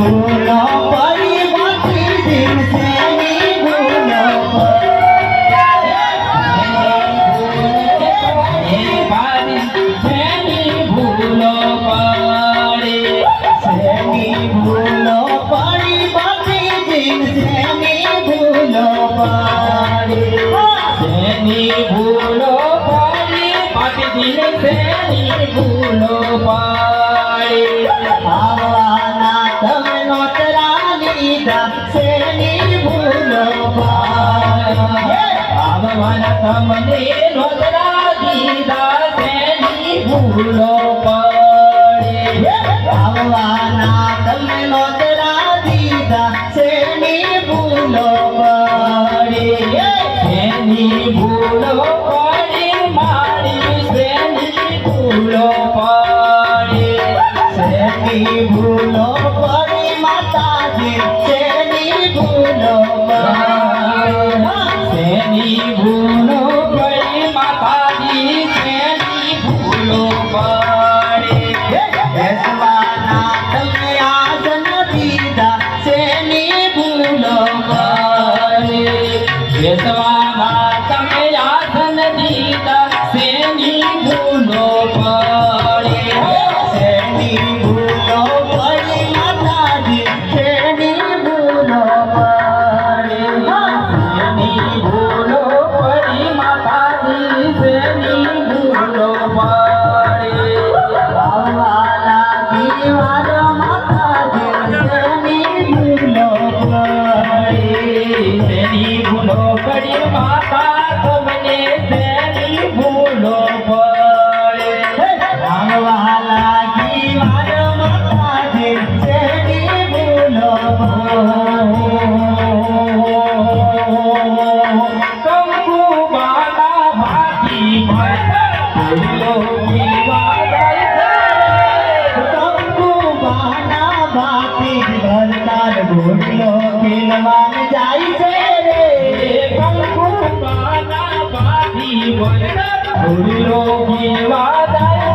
ભૂલો પડી બાકી દિન શેની ભૂલો ભૂલો પાડી પાટી દિન શેની ભૂલો પાડી આવવાના તમે નોતરા લીધા શેની ભૂલો પાડી આવવાના તમને નોતરા દીધા શેની ભૂલો પાડી આવવાના તમે નોતરા દીધા શેની ભૂલો પાડી શેની ભૂલો પાડી મારી શેની ભૂલો પાડી શેની ભૂલો પડી માતાજી શેની ભૂલો પડી શેની ભૂલો પડી માતાજી શેની ભૂલો પાડી બેસવાના તમે આસન દીધા શેની ભૂલો પડી બેસવાના તમે આસન દીધા શેની ભૂલો પડી શેની ભૂલો પડી માતાજી શેની ભૂલો પડી શેની ભૂલો પડી માતાજી શેની ભૂલો પડી આવવાના દીવારો માતાજી શેની ભૂલો પડી શેની ભૂલો પડી માતા તમને શેની ભૂલો પડે આવવાના દીવારો માતાજી શેની ભૂલો કંકુ બાના ભાતી ભૂલો પીવા જાય કંકુ બહાના ભાતી ભરતાર ભૂલો ખીલવાન જાય છે રે કંકુ બાના ભાતી ભૂલો પીવા જાય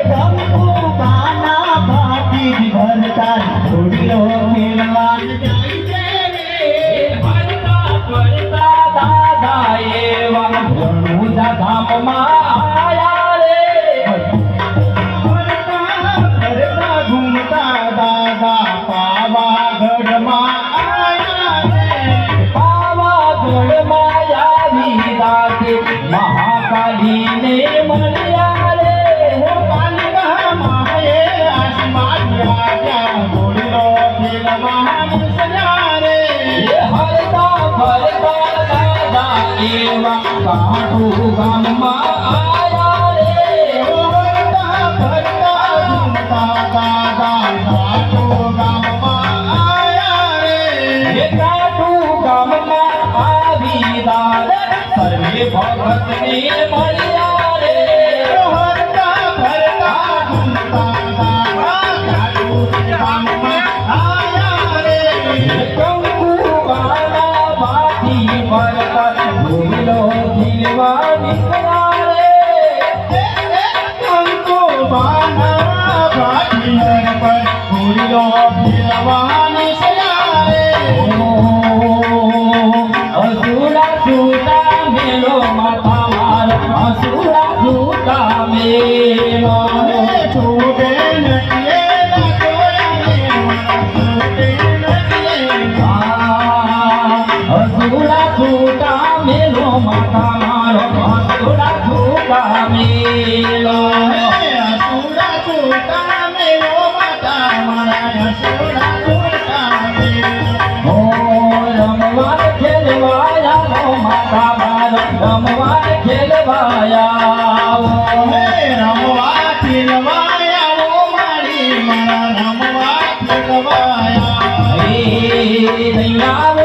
કંકુ બહાના ભાતી ભરતાર ભૂલો ખીલવાન જાય છે રે ભરતા ભરતા દાદા એવા રણુજા ધામમાં આયા રે ભરતા ઘૂમતા દાદા પાવાગઢમાં આયા રે પાવાગઢમાં આવી દાદે મહાકાલીને મળ્યા રે કાલિકા માએ આસમાન રાજા બોલો ખીલવાન સજા રે હરતા ફરતા દાદા એવા કાઠુ ગામમાં આયા રે ભરતા ભરતા ઘૂમતા દાદા કાઠો ગામમાં આયા રે કાઠુ ગામમાં આવી દાદા સર્વે ભગતને મળ્યા રે ભરતા ભરતા ઘૂમતા દાદા કાઠો ગામમાં આયા રે કંકુ બાના ભાતી ભરતા ભૂલો ખીલવા નીકળ્યા રે કંકુ બાના ભાટી પર ભૂલો ખીલવાની સજા રે અસુરા છૂટા મેલો માથા માર અસુરા છૂટા મેલો છૂટે નથી અસુરા છૂટા મેલો માથા મારો અસુરા છૂટા મેલો ઓ રમવા ખેલવાયા માતા મારો રમવા ખેલવાયા રમવા ખીલવાયા મારી મારા રમવા ખીલવાયા હે દૈયા